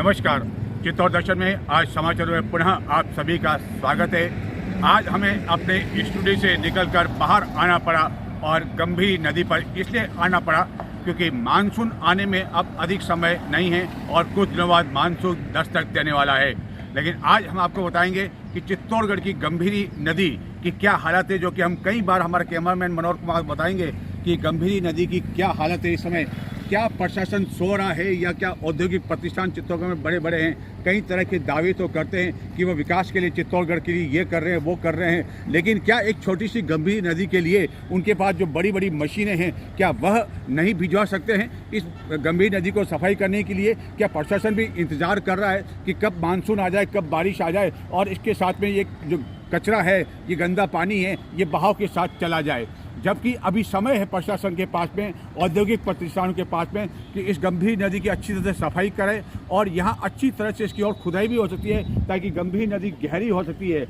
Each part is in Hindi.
नमस्कार। चित्तौड़ दर्शन में आज समाचार में पुनः आप सभी का स्वागत है। आज हमें अपने स्टूडियो से निकलकर बाहर आना पड़ा और गंभीर नदी पर इसलिए आना पड़ा क्योंकि मानसून आने में अब अधिक समय नहीं है और कुछ दिनों बाद मानसून दस्तक देने वाला है। लेकिन आज हम आपको बताएंगे कि चित्तौड़गढ़ की गंभीरी नदी की क्या हालत है, जो कि हम कई बार हमारे कैमरामैन मनोहर कुमार बताएंगे कि गंभीरी नदी की क्या हालत है इस समय। क्या प्रशासन सो रहा है या क्या औद्योगिक प्रतिष्ठान चित्तौड़गढ़ में बड़े बड़े हैं कई तरह के दावे तो करते हैं कि वो विकास के लिए चित्तौड़गढ़ के लिए ये कर रहे हैं वो कर रहे हैं, लेकिन क्या एक छोटी सी गंभीर नदी के लिए उनके पास जो बड़ी बड़ी मशीनें हैं क्या वह नहीं भिजवा सकते हैं इस गंभीर नदी को सफाई करने के लिए? क्या प्रशासन भी इंतजार कर रहा है कि कब मानसून आ जाए, कब बारिश आ जाए और इसके साथ में ये जो कचरा है, ये गंदा पानी है, ये बहाव के साथ चला जाए? जबकि अभी समय है प्रशासन के पास में, औद्योगिक प्रतिष्ठानों के पास में कि इस गंभीर नदी की अच्छी तरह से सफाई करें और यहाँ अच्छी तरह से इसकी और खुदाई भी हो सकती है ताकि गंभीर नदी गहरी हो सकती है।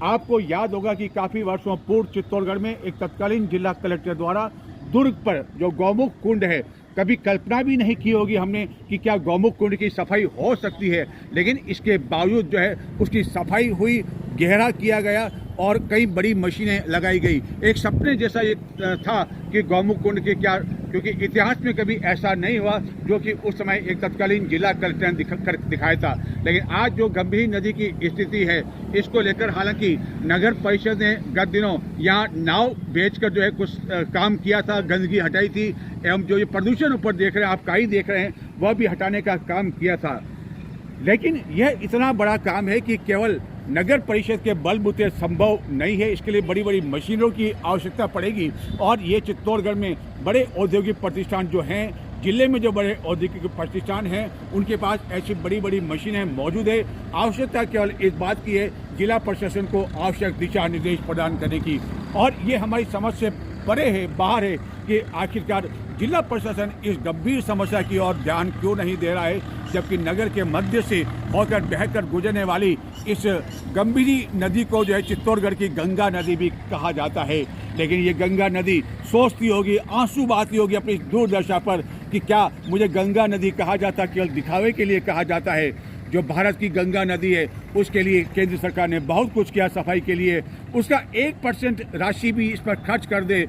आपको याद होगा कि काफ़ी वर्षों पूर्व चित्तौड़गढ़ में एक तत्कालीन जिला कलेक्टर द्वारा दुर्ग पर जो गौमुख कुंड है, कभी कल्पना भी नहीं की होगी हमने कि क्या गौमुख कुंड की सफाई हो सकती है, लेकिन इसके बावजूद जो है उसकी सफाई हुई, गहरा किया गया और कई बड़ी मशीनें लगाई गई। एक सपने जैसा ये था कि गौमुख कुंड के क्या, क्योंकि इतिहास में कभी ऐसा नहीं हुआ जो कि उस समय एक तत्कालीन जिला कलेक्टर ने दिखाया था। लेकिन आज जो गंभीर नदी की स्थिति है, इसको लेकर हालांकि नगर परिषद ने गत दिनों यहाँ नाव बेचकर जो है कुछ काम किया था, गंदगी हटाई थी एवं जो ये प्रदूषण ऊपर देख रहे हैं, आप काई देख रहे हैं, वह भी हटाने का काम किया था। लेकिन यह इतना बड़ा काम है कि केवल नगर परिषद के बलबूते संभव नहीं है, इसके लिए बड़ी बड़ी मशीनों की आवश्यकता पड़ेगी। और ये चित्तौड़गढ़ में बड़े औद्योगिक प्रतिष्ठान जो हैं, जिले में जो बड़े औद्योगिक प्रतिष्ठान हैं, उनके पास ऐसी बड़ी बड़ी मशीनें मौजूद है। आवश्यकता केवल इस बात की है जिला प्रशासन को आवश्यक दिशा निर्देश प्रदान करने की। और ये हमारी समझ से परे है, बाहर है कि आखिरकार जिला प्रशासन इस गंभीर समस्या की ओर ध्यान क्यों नहीं दे रहा है, जबकि नगर के मध्य से होकर बहकर गुजरने वाली इस गंभीरी नदी को जो है चित्तौड़गढ़ की गंगा नदी भी कहा जाता है। लेकिन ये गंगा नदी सोचती होगी, आंसू बहाती होगी अपनी दूरदर्शा पर कि क्या मुझे गंगा नदी कहा जाता केवल दिखावे के लिए कहा जाता है। जो भारत की गंगा नदी है उसके लिए केंद्र सरकार ने बहुत कुछ किया सफाई के लिए, उसका 1% राशि भी इस पर खर्च कर दे,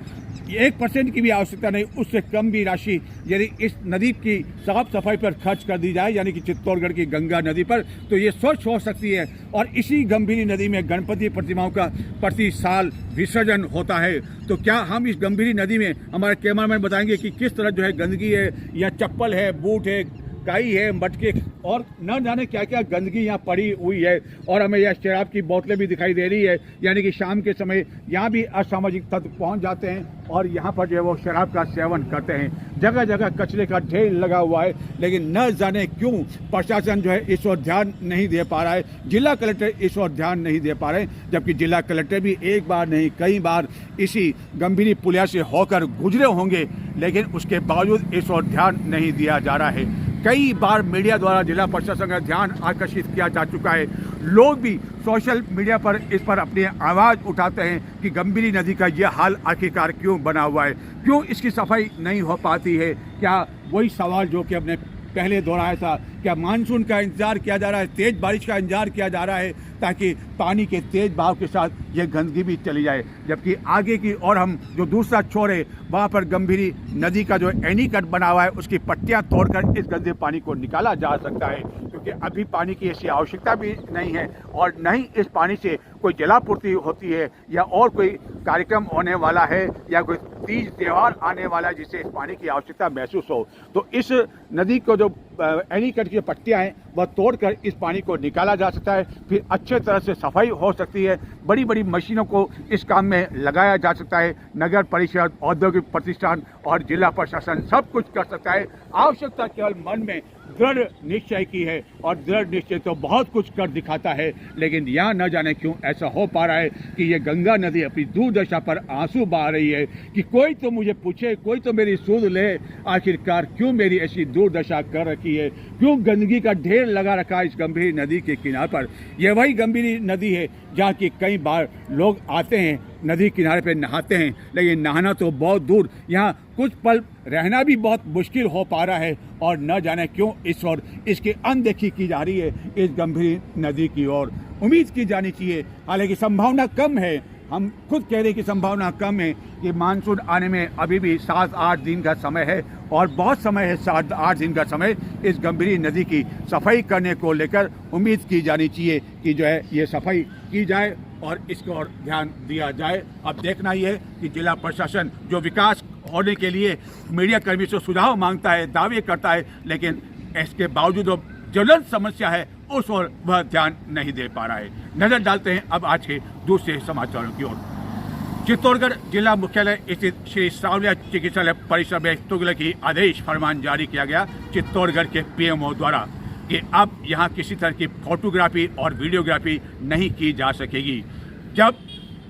1% की भी आवश्यकता नहीं, उससे कम भी राशि यदि इस नदी की साफ सफाई पर खर्च कर दी जाए, यानी कि चित्तौड़गढ़ की गंगा नदी पर, तो ये स्वच्छ हो सकती है। और इसी गंभीरी नदी में गणपति प्रतिमाओं का प्रति साल विसर्जन होता है। तो क्या हम इस गंभीरी नदी में, हमारे कैमरामैन बताएंगे कि किस तरह जो है गंदगी है, या चप्पल है, बूट है, काई है, मटके और न जाने क्या क्या गंदगी यहाँ पड़ी हुई है। और हमें यह शराब की बोतलें भी दिखाई दे रही है, यानी कि शाम के समय यहाँ भी असामाजिक तत्व पहुँच जाते हैं और यहाँ पर जो है वो शराब का सेवन करते हैं। जगह जगह कचरे का ढेर लगा हुआ है, लेकिन न जाने क्यों प्रशासन जो है इस ओर ध्यान नहीं दे पा रहा है, जिला कलेक्टर इस ओर ध्यान नहीं दे पा रहे, जबकि जिला कलेक्टर भी एक बार नहीं कई बार इसी गंभीरी पुलिया से होकर गुजरे होंगे, लेकिन उसके बावजूद इस ओर ध्यान नहीं दिया जा रहा है। कई बार मीडिया द्वारा जिला प्रशासन का ध्यान आकर्षित किया जा चुका है, लोग भी सोशल मीडिया पर इस पर अपनी आवाज़ उठाते हैं कि गंभीरी नदी का यह हाल आखिरकार क्यों बना हुआ है, क्यों इसकी सफाई नहीं हो पाती है। क्या वही सवाल जो कि हमने पहले दोहराया था, क्या मानसून का इंतजार किया जा रहा है, तेज बारिश का इंतजार किया जा रहा है ताकि पानी के तेज बहाव के साथ ये गंदगी भी चली जाए, जबकि आगे की और हम जो दूसरा छोर है वहाँ पर गंभीरी नदी का जो एनीकट बना हुआ है उसकी पट्टियाँ तोड़कर इस गंदे पानी को निकाला जा सकता है, क्योंकि अभी पानी की ऐसी आवश्यकता भी नहीं है और न ही इस पानी से कोई जलापूर्ति होती है या और कोई कार्यक्रम होने वाला है या कोई तीज त्यौहार आने वाला है जिससे इस पानी की आवश्यकता महसूस हो। तो इस नदी को जो एनीकट की पट्टियाँ हैं वह तोड़कर इस पानी को निकाला जा सकता है, फिर अच्छे तरह से सफाई हो सकती है, बड़ी बड़ी मशीनों को इस काम में लगाया जा सकता है। नगर परिषद, औद्योगिक प्रतिष्ठान और जिला प्रशासन सब कुछ कर सकता है। आवश्यकता केवल मन में दृढ़ निश्चय की है और दृढ़ निश्चय तो बहुत कुछ कर दिखाता है, लेकिन यहाँ न जाने क्यों ऐसा हो पा रहा है कि ये गंगा नदी अपनी दूरदशा पर आंसू बहा रही है कि कोई तो मुझे पूछे, कोई तो मेरी सुध ले, आखिरकार क्यों मेरी ऐसी दूरदशा कर रखी रखी है, क्यों गंदगी का ढेर लगा रखा है इस गंभीर नदी के किनारे पर। यह वही गंभीर नदी है जहाँ की कई बार लोग आते हैं, नदी किनारे पे नहाते हैं, लेकिन नहाना तो बहुत दूर, यहाँ कुछ पल रहना भी बहुत मुश्किल हो पा रहा है और न जाने क्यों इस ओर इसकी अनदेखी की जा रही है इस गंभीर नदी की ओर। उम्मीद की जानी चाहिए, हालांकि संभावना कम है, हम खुद कह रहे हैं कि संभावना कम है कि मानसून आने में अभी भी 7-8 दिन का समय है और बहुत समय है 7-8 दिन का समय इस गंभीर नदी की सफाई करने को लेकर। उम्मीद की जानी चाहिए कि जो है ये सफाई की जाए और इसको और ध्यान दिया जाए। अब देखना ही है कि जिला प्रशासन जो विकास होने के लिए मीडिया कर्मी से सुझाव मांगता है, दावे करता है, लेकिन इसके बावजूद ज्वलंत समस्या है उस ओर वह ध्यान नहीं दे पा रहा है। नजर डालते हैं अब आज के दूसरे समाचारों की ओर। चित्तौड़गढ़ जिला मुख्यालय स्थित श्री सांवलिया चिकित्सालय परिसर में तुगलकी आदेश फरमान जारी किया गया चित्तौड़गढ़ के पीएमओ द्वारा कि अब यहाँ किसी तरह की फोटोग्राफी और वीडियोग्राफी नहीं की जा सकेगी। जब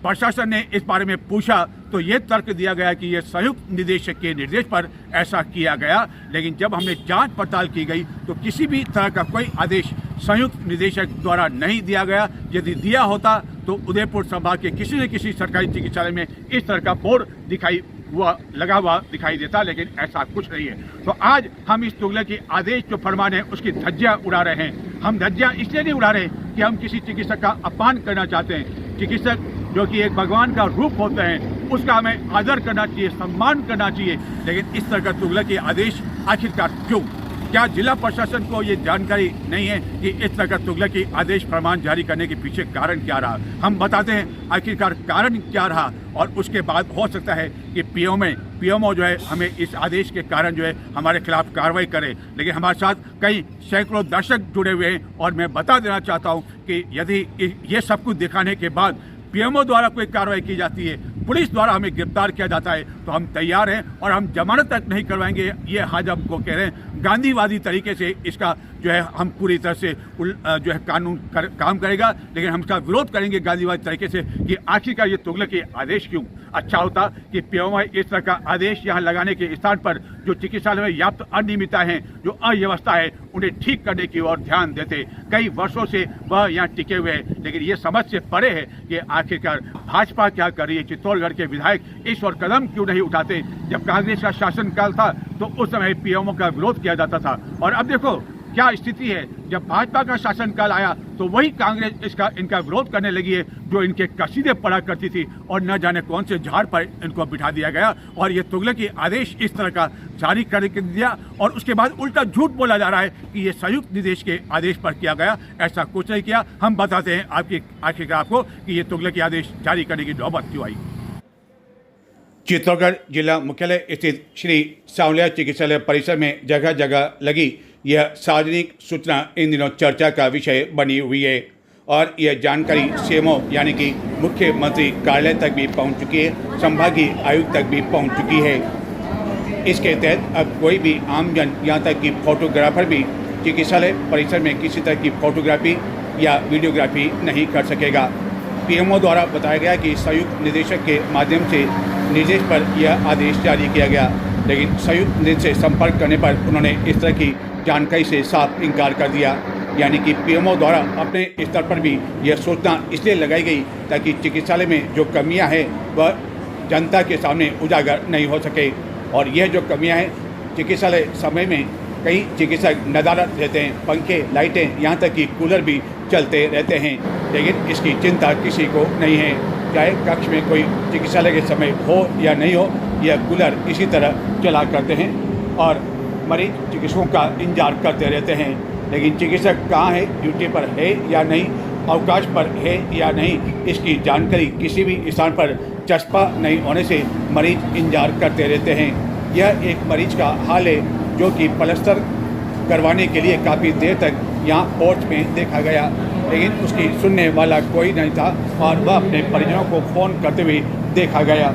प्रशासन ने इस बारे में पूछा तो ये तर्क दिया गया कि ये संयुक्त निदेशक के निर्देश पर ऐसा किया गया, लेकिन जब हमने जांच पड़ताल की गई तो किसी भी तरह का कोई आदेश संयुक्त निदेशक द्वारा नहीं दिया गया। यदि दिया होता तो उदयपुर संभाग के किसी न किसी सरकारी चिकित्सालय में इस तरह का बोर्ड लगा हुआ दिखाई देता, लेकिन ऐसा कुछ नहीं है। तो आज हम इस तुगलकी आदेश जो फरमान है उसकी धज्जियां उड़ा रहे हैं। हम धज्जियां इसलिए नहीं उड़ा रहे कि हम किसी चिकित्सक का अपमान करना चाहते हैं। चिकित्सक जो कि एक भगवान का रूप होते हैं उसका हमें आदर करना चाहिए, सम्मान करना चाहिए, लेकिन इस तरह का तुगलकी आदेश आखिरकार क्यों? क्या जिला प्रशासन को ये जानकारी नहीं है कि इस तरह का तुगलकी आदेश फरमान जारी करने के पीछे कारण क्या रहा? हम बताते हैं आखिरकार कारण क्या रहा और उसके बाद हो सकता है कि पीएमओ जो है हमें इस आदेश के कारण जो है हमारे खिलाफ कार्रवाई करे। लेकिन हमारे साथ कई सैकड़ों दर्शक जुड़े हुए हैं और मैं बता देना चाहता हूँ कि यदि ये सब कुछ दिखाने के बाद पीएमओ द्वारा कोई कार्रवाई की जाती है, पुलिस द्वारा हमें गिरफ्तार किया जाता है, तो हम तैयार हैं और हम जमानत तक नहीं करवाएंगे। ये आज हमको कह रहे हैं गांधीवादी तरीके से इसका जो है हम पूरी तरह से जो है कानून काम करेगा, लेकिन हम इसका विरोध करेंगे गांधीवादी तरीके से कि आखिरकार ये तुगलकी आदेश क्यों? अच्छा होता कि पीएमओ इस तरह का आदेश यहाँ लगाने के स्थान पर जो चिकित्सालय में व्याप्त अनियमितता है, जो अव्यवस्था है, उन्हें ठीक करने की ओर ध्यान देते। कई वर्षों से वह यहाँ टिके हुए हैं, लेकिन ये समझ से परे है कि आखिरकार भाजपा क्या कर रही है। चित्तौड़गढ़ के विधायक इस ओर कदम क्यों नहीं उठाते? जब कांग्रेस का शासनकाल था तो उस समय पीएमओ का विरोध किया जाता था और अब देखो क्या स्थिति है। जब भाजपा का शासनकाल आया तो वही कांग्रेस इनका विरोध करने लगी है जो इनके कसीदे पढ़ा करती थी और न जाने कौन से झाड़ पर इनको बिठा दिया गया और ये तुगलकी आदेश इस तरह का जारी करके दिया और उसके बाद उल्टा झूठ बोला जा रहा है कि ये संयुक्त निदेश के आदेश पर किया गया। ऐसा कुछ नहीं किया। हम बताते हैं आखिरकार आपको कि ये तुगलकी आदेश जारी करने की नौबत क्यों आई। चित्तौड़गढ़ जिला मुख्यालय स्थित श्री सांवलिया चिकित्सालय परिसर में जगह जगह लगी यह सार्वजनिक सूचना इन दिनों चर्चा का विषय बनी हुई है और यह जानकारी सीएमओ यानी कि मुख्यमंत्री कार्यालय तक भी पहुंच चुकी है, संभागीय आयुक्त तक भी पहुंच चुकी है। इसके तहत अब कोई भी आमजन यहाँ तक कि फोटोग्राफर भी चिकित्सालय परिसर में किसी तरह की फोटोग्राफी या वीडियोग्राफी नहीं कर सकेगा। पीएमओ द्वारा बताया गया कि संयुक्त निदेशक के माध्यम से निर्देश पर यह आदेश जारी किया गया, लेकिन संयुक्त निदेशक से संपर्क करने पर उन्होंने इस तरह की जानकारी से साफ इनकार कर दिया। यानी कि पीएमओ द्वारा अपने स्तर पर भी यह सूचना इसलिए लगाई गई ताकि चिकित्सालय में जो कमियां हैं वह जनता के सामने उजागर नहीं हो सके। और यह जो कमियां हैं चिकित्सालय समय में कई चिकित्सक नदारत रहते हैं, पंखे, लाइटें, यहाँ तक कि कूलर भी चलते रहते हैं, लेकिन इसकी चिंता किसी को नहीं है। चाहे कक्ष में कोई चिकित्सालय के समय हो या नहीं हो, यह कूलर इसी तरह चला करते हैं और मरीज चिकित्सकों का इंतजार करते रहते हैं। लेकिन चिकित्सक कहाँ है, ड्यूटी पर है या नहीं, अवकाश पर है या नहीं, इसकी जानकारी किसी भी स्थान पर चस्पा नहीं होने से मरीज इंतजार करते रहते हैं। यह एक मरीज का हाल है जो कि प्लास्टर करवाने के लिए काफ़ी देर तक यहाँ पोर्च में देखा गया, लेकिन उसकी सुनने वाला कोई नहीं था और वह अपने परिजनों को फ़ोन करते हुए देखा गया।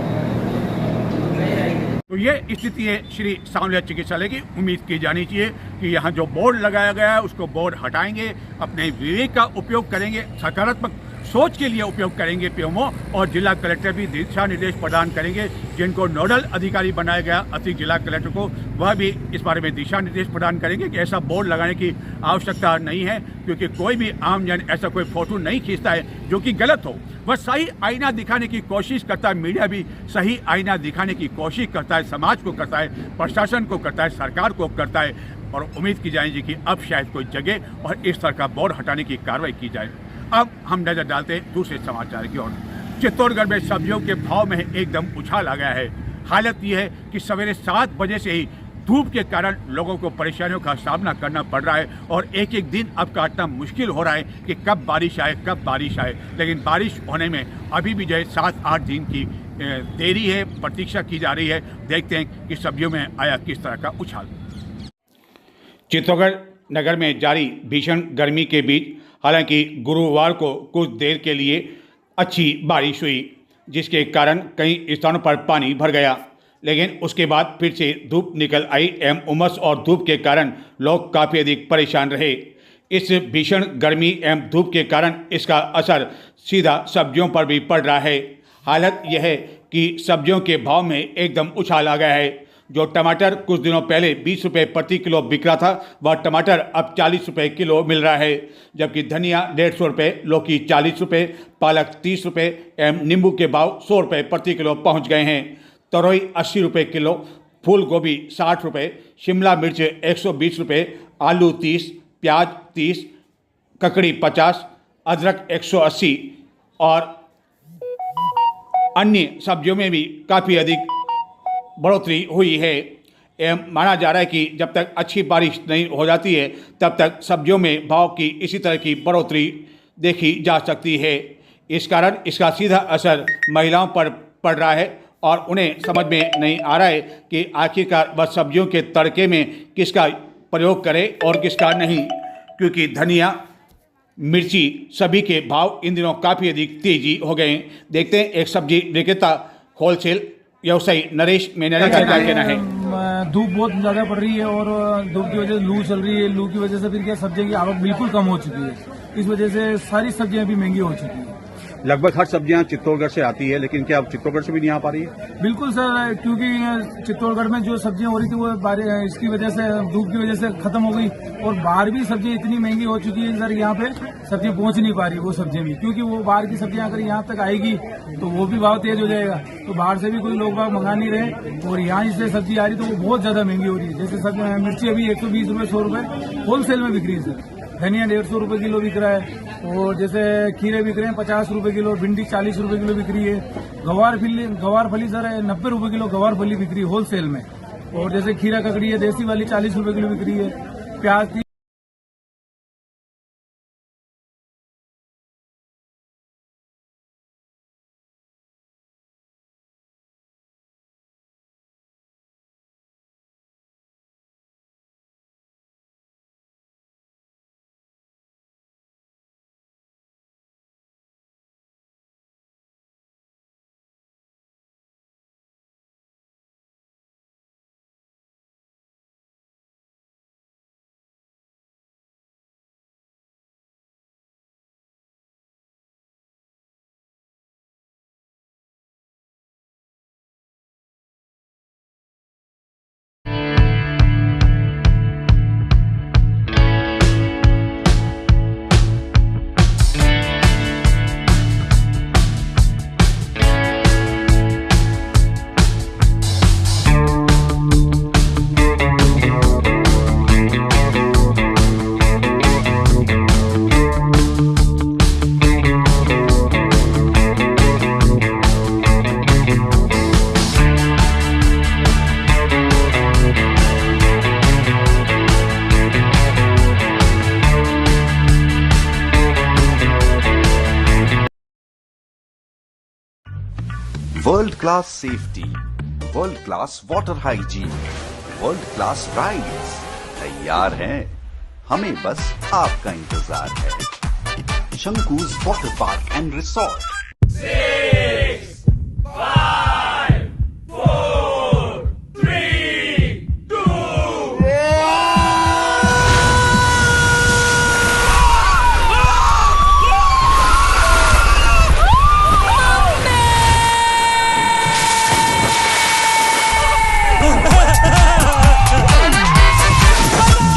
तो ये स्थिति है श्री सांवलिया चिकित्सालय की। उम्मीद की जानी चाहिए कि यहाँ जो बोर्ड लगाया गया है उसको बोर्ड हटाएंगे, अपने विवेक का उपयोग करेंगे, सकारात्मक सोच के लिए उपयोग करेंगे पीएमओ, और जिला कलेक्टर भी दिशा निर्देश प्रदान करेंगे। जिनको नोडल अधिकारी बनाया गया अतिरिक्त जिला कलेक्टर को, वह भी इस बारे में दिशा निर्देश प्रदान करेंगे कि ऐसा बोर्ड लगाने की आवश्यकता नहीं है, क्योंकि कोई भी आम जन ऐसा कोई फोटो नहीं खींचता है जो कि गलत हो। वह सही आईना दिखाने की कोशिश करता है, मीडिया भी सही आईना दिखाने की कोशिश करता है, समाज को करता है, प्रशासन को करता है, सरकार को करता है, और उम्मीद की जाएगी कि अब शायद कोई जगह और इस तरह का बोर्ड हटाने की कार्रवाई की जाए। अब हम नजर डालते हैं दूसरे समाचार की ओर। चित्तौड़गढ़ में सब्जियों के भाव में एकदम उछाल आ गया है। हालत यह है कि सवेरे 7 बजे से ही धूप के कारण लोगों को परेशानियों का सामना करना पड़ रहा है, और एक एक दिन अब काटना मुश्किल हो रहा है कि कब बारिश आए, कब बारिश आए। लेकिन बारिश होने में अभी भी जो है 7-8 दिन की देरी है, प्रतीक्षा की जा रही है। देखते हैं कि सब्जियों में आया किस तरह का उछाल। चित्तौड़गढ़ नगर में जारी भीषण गर्मी के बीच हालांकि गुरुवार को कुछ देर के लिए अच्छी बारिश हुई, जिसके कारण कई स्थानों पर पानी भर गया, लेकिन उसके बाद फिर से धूप निकल आई एवं उमस और धूप के कारण लोग काफ़ी अधिक परेशान रहे। इस भीषण गर्मी एवं धूप के कारण इसका असर सीधा सब्जियों पर भी पड़ रहा है। हालत यह है कि सब्जियों के भाव में एकदम उछाल आ गया है। जो टमाटर कुछ दिनों पहले 20 रुपये प्रति किलो बिक रहा था, वह टमाटर अब 40 रुपये किलो मिल रहा है, जबकि धनिया 150 रुपये, लौकी 40 रुपये, पालक 30 रुपये एवं नींबू के भाव 100 रुपये प्रति किलो पहुंच गए हैं। तरोई 80 रुपये किलो, फूल गोभी 60 रुपये, शिमला मिर्च 120 रुपये, आलू 30, प्याज 30, ककड़ी 50, अदरक 180 और अन्य सब्जियों में भी काफ़ी अधिक बढ़ोतरी हुई है। एवं माना जा रहा है कि जब तक अच्छी बारिश नहीं हो जाती है तब तक सब्जियों में भाव की इसी तरह की बढ़ोतरी देखी जा सकती है। इस कारण इसका सीधा असर महिलाओं पर पड़ रहा है, और उन्हें समझ में नहीं आ रहा है कि आखिरकार वह सब्जियों के तड़के में किसका प्रयोग करें और किसका नहीं, क्योंकि धनिया, मिर्ची सभी के भाव इन दिनों काफ़ी अधिक तेजी हो गए हैं। देखते हैं एक सब्जी विक्रेता होलसेल व्यवसायी नरेश मेनरा का क्या कहना है। धूप बहुत ज़्यादा पड़ रही है और धूप की वजह से लू चल रही है। लू की वजह से फिर क्या सब्जियों की आवक बिल्कुल कम हो चुकी है। इस वजह से सारी सब्जियां भी महंगी हो चुकी है। लगभग हर सब्जियां चित्तौड़गढ़ से आती है, लेकिन क्या अब चित्तौड़गढ़ से भी नहीं आ पा रही है? बिल्कुल सर, क्योंकि चित्तौड़गढ़ में जो सब्जियां हो रही थी वो इसकी वजह से, धूप की वजह से खत्म हो गई, और बाहर भी सब्जियां इतनी महंगी हो चुकी है सर, यहाँ पे सब्जियां पहुंच नहीं पा रही वो सब्जियां भी, क्योंकि वो बाहर की सब्जियां अगर यहाँ तक आएगी तो वो भी भाव तेज हो जाएगा। तो बाहर से भी कोई लोग बाग मंगा नहीं रहे, और यहाँ इससे सब्जी आ रही तो वो बहुत ज्यादा महंगी हो रही है। जैसे मिर्ची अभी 120 रुपये 100 रुपये होलसेल में बिक रही है सर। धनिया 150 रुपये किलो बिक रहा है, और जैसे खीरे बिक रहे हैं 50 रुपये किलो, भिंडी 40 रुपये किलो बिक रही है, गवार फली सर 90 रुपये किलो गवार फली बिक रही है होलसेल में, और जैसे खीरा ककड़ी है देसी वाली 40 रुपये किलो बिक रही है, प्याज world class safety, world class water hygiene, world class rides तैयार हैं। हमें बस आपका इंतजार है। शंकुज वाटर पार्क एंड रिसोर्ट। 6, 5, 4, 3, 2 1।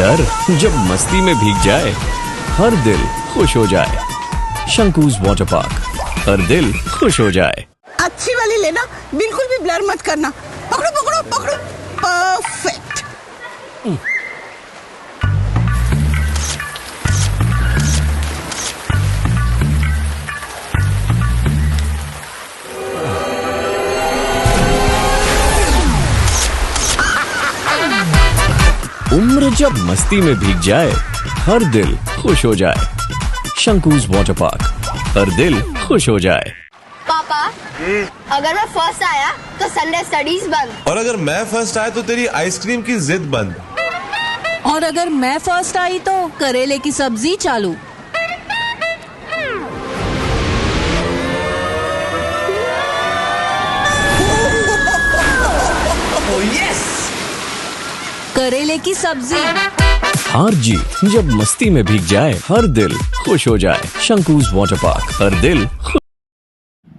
डर जब मस्ती में भीग जाए, हर दिल खुश हो जाए। शंकूज वाटर पार्क, हर दिल खुश हो जाए। अच्छी वाली लेना, बिल्कुल भी ब्लर मत करना। पकड़ो पकड़ो पकड़ो, परफेक्ट। उम्र जब मस्ती में भीग जाए, हर दिल खुश हो जाए। शंकूज वाटर पार्क, हर दिल खुश हो जाए। पापा, अगर मैं फर्स्ट आया तो संडे स्टडीज बंद, और अगर मैं फर्स्ट आया तो तेरी आइसक्रीम की जिद बंद, और अगर मैं फर्स्ट आई तो करेले की सब्जी चालू। करेले की सब्जी। हार जीत जब मस्ती में भीग जाए, हर दिल खुश हो जाए। शंकूज वाटर पार्क, हर दिल खुश।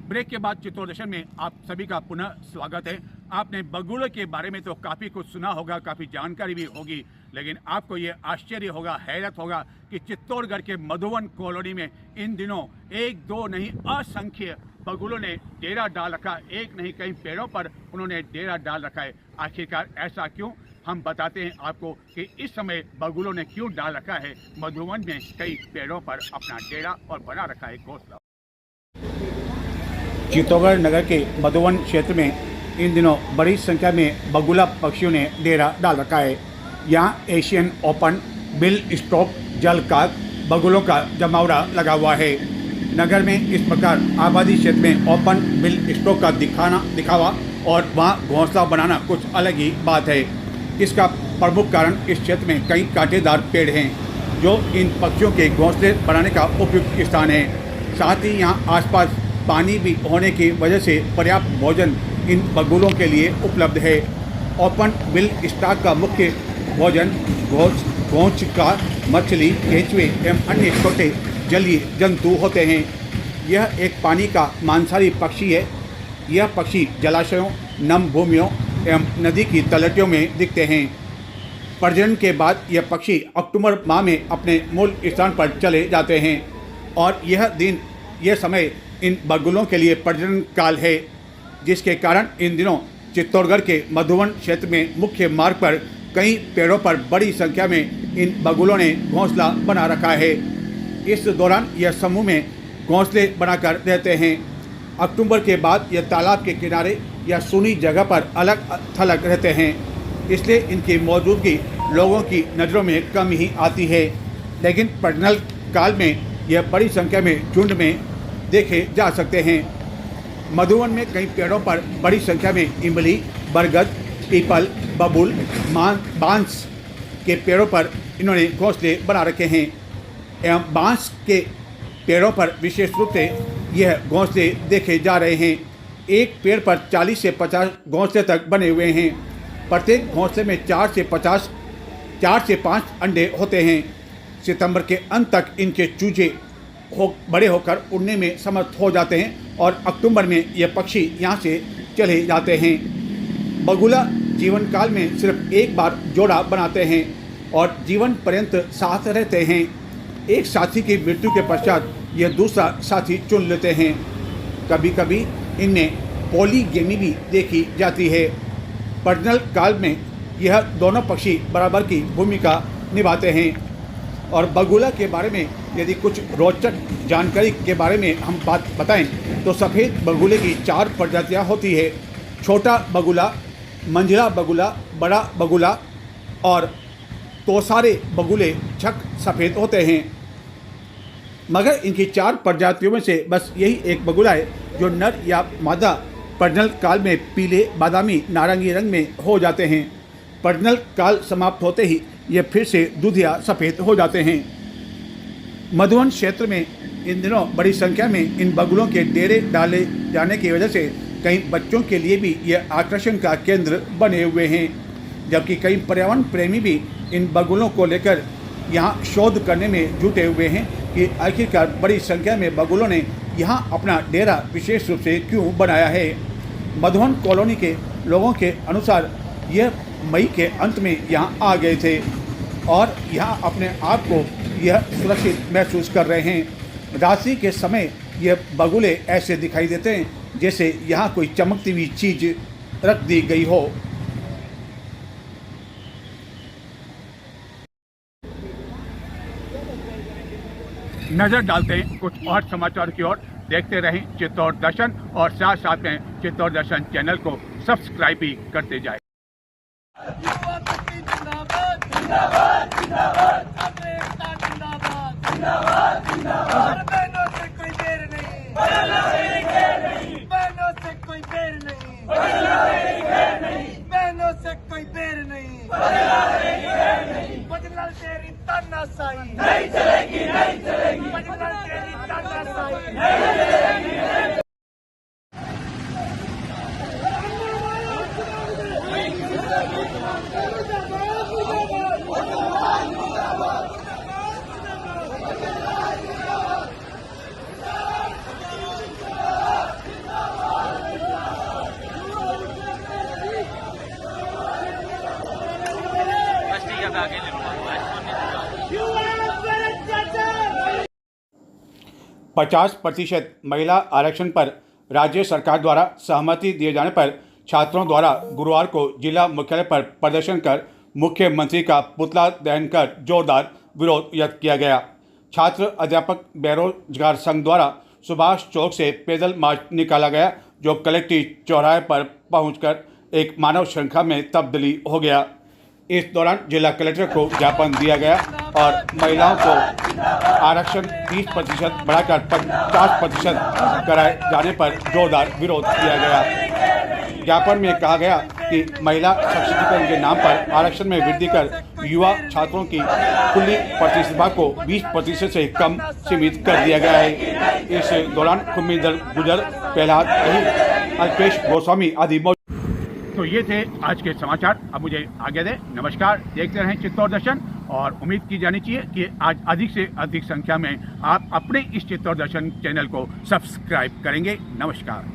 ब्रेक के बाद चित्तौड़ दर्शन में आप सभी का पुनः स्वागत है। आपने बगुलों के बारे में तो काफ़ी कुछ सुना होगा, काफ़ी जानकारी भी होगी, लेकिन आपको ये आश्चर्य होगा, हैरत होगा कि चित्तौड़गढ़ के मधुवन कॉलोनी में इन दिनों एक दो नहीं असंख्य बगुलों ने डेरा डाल रखा। एक नहीं, कई पेड़ों पर उन्होंने डेरा डाल रखा है। आखिरकार ऐसा क्यों, हम बताते हैं आपको कि इस समय बगुलों ने क्यों डाल रखा है मधुवन में कई पेड़ों पर अपना डेरा और बना रखा है घोंसला। चित्तौड़गढ़ नगर के मधुवन क्षेत्र में इन दिनों बड़ी संख्या में बगुला पक्षियों ने डेरा डाल रखा है। यहाँ एशियन ओपन, बिल स्टॉक, जल काक, बगुलों का जमावड़ा लगा हुआ है। नगर में इस प्रकार आबादी क्षेत्र में ओपन बिल स्टॉक का दिखावा और वहाँ घोंसला बनाना कुछ अलग ही बात है। इसका प्रमुख कारण इस क्षेत्र में कई कांटेदार पेड़ हैं जो इन पक्षियों के घोंसले बनाने का उपयुक्त स्थान है। साथ ही यहाँ आसपास पानी भी होने की वजह से पर्याप्त भोजन इन बगुलों के लिए उपलब्ध है। ओपन बिल स्टॉक का मुख्य भोजन घोंचका, मछली, केंचुए एवं अन्य छोटे जलीय जंतु होते हैं। यह एक पानी का मांसाहारी पक्षी है। यह पक्षी जलाशयों, नम भूमियों एवं नदी की तलहटियों में दिखते हैं। प्रजनन के बाद यह पक्षी अक्टूबर माह में अपने मूल स्थान पर चले जाते हैं और यह समय इन बगुलों के लिए प्रजनन काल है, जिसके कारण इन दिनों चित्तौड़गढ़ के मधुवन क्षेत्र में मुख्य मार्ग पर कई पेड़ों पर बड़ी संख्या में इन बगुलों ने घोंसला बना रखा है। इस दौरान यह समूह में घोंसले बनाकर रहते हैं। अक्टूबर के बाद यह तालाब के किनारे या सूनी जगह पर अलग थलग रहते हैं, इसलिए इनकी मौजूदगी लोगों की नज़रों में कम ही आती है। लेकिन प्रजनन काल में यह बड़ी संख्या में झुंड में देखे जा सकते हैं। मधुवन में कई पेड़ों पर बड़ी संख्या में इमली, बरगद, पीपल, बबूल, बांस के पेड़ों पर इन्होंने घोंसले बना रखे हैं एवं बांस के पेड़ों पर विशेष रूप से यह घोंसले देखे जा रहे हैं। एक पेड़ पर 40 से 50 घोंसले तक बने हुए हैं। प्रत्येक घोंसले में 4 से 5 अंडे होते हैं। सितंबर के अंत तक इनके चूजे बड़े होकर उड़ने में समर्थ हो जाते हैं और अक्टूबर में यह पक्षी यहाँ से चले जाते हैं। बगुला जीवन काल में सिर्फ एक बार जोड़ा बनाते हैं और जीवन पर्यंत साथ रहते हैं। एक साथी की मृत्यु के पश्चात यह दूसरा साथी चुन लेते हैं। कभी कभी इनमें पॉलीगेमी भी देखी जाती है। प्रजनन काल में यह दोनों पक्षी बराबर की भूमिका निभाते हैं। और बगुला के बारे में यदि कुछ रोचक जानकारी के बारे में हम बात बताएं तो सफ़ेद बगुले की 4 प्रजातियां होती है। छोटा बगुला, मंझला बगुला, बड़ा बगुला और तोसारे बगुले छक सफ़ेद होते हैं। मगर इनकी 4 प्रजातियों में से बस यही एक बगुला है जो नर या मादा प्रजनन काल में पीले, बादामी, नारंगी रंग में हो जाते हैं। प्रजनन काल समाप्त होते ही ये फिर से दूधिया सफ़ेद हो जाते हैं। मधुवन क्षेत्र में इन दिनों बड़ी संख्या में इन बगुलों के डेरे डाले जाने की वजह से कई बच्चों के लिए भी यह आकर्षण का केंद्र बने हुए हैं, जबकि कई पर्यावरण प्रेमी भी इन बगुलों को लेकर यहाँ शोध करने में जुटे हुए हैं कि आखिरकार बड़ी संख्या में बगुलों ने यहाँ अपना डेरा विशेष रूप से क्यों बनाया है। मधुवन कॉलोनी के लोगों के अनुसार यह मई के अंत में यहाँ आ गए थे। और यहाँ अपने आप को यह सुरक्षित महसूस कर रहे हैं। रात्रि के समय ये बगुले ऐसे दिखाई देते हैं जैसे यहाँ कोई चमकती हुई चीज रख दी गई हो। नजर डालते हैं कुछ और समाचार की ओर। देखते रहें चित्तौड़ दर्शन और साथ साथ में चित्तौड़ दर्शन चैनल को सब्सक्राइब भी करते जाए। नहीं चलेगी, नहीं चलेगी, तेरी तानाशाही नहीं चलेगी। पचास % महिला आरक्षण पर राज्य सरकार द्वारा सहमति दिए जाने पर छात्रों द्वारा गुरुवार को जिला मुख्यालय पर प्रदर्शन कर मुख्यमंत्री का पुतला दहन कर जोरदार विरोध व्यक्त किया गया। छात्र अध्यापक बेरोजगार संघ द्वारा सुभाष चौक से पैदल मार्च निकाला गया, जो कलेक्ट्रेट चौराहे पर पहुंचकर एक मानव श्रृंखला में तब्दीली हो गया। इस दौरान जिला कलेक्टर को ज्ञापन दिया गया और महिलाओं को आरक्षण 30% बढ़ाकर 50% कराए जाने पर जोरदार विरोध किया गया। ज्ञापन में कहा गया कि महिला सशक्तिकरण के नाम पर आरक्षण में वृद्धि कर युवा छात्रों की खुली प्रतिस्पर्धा को 20% से कम सीमित कर दिया गया है। इस दौरान खुम्मीदर गुजर, प्रहलाद अहिर, अल्पेश गोस्वामी आदि। तो ये थे आज के समाचार। अब मुझे आगे दें। नमस्कार। देखते रहें चित्तौड़ दर्शन और उम्मीद की जानी चाहिए कि आज अधिक से अधिक संख्या में आप अपने इस चित्तौड़ दर्शन चैनल को सब्सक्राइब करेंगे। नमस्कार।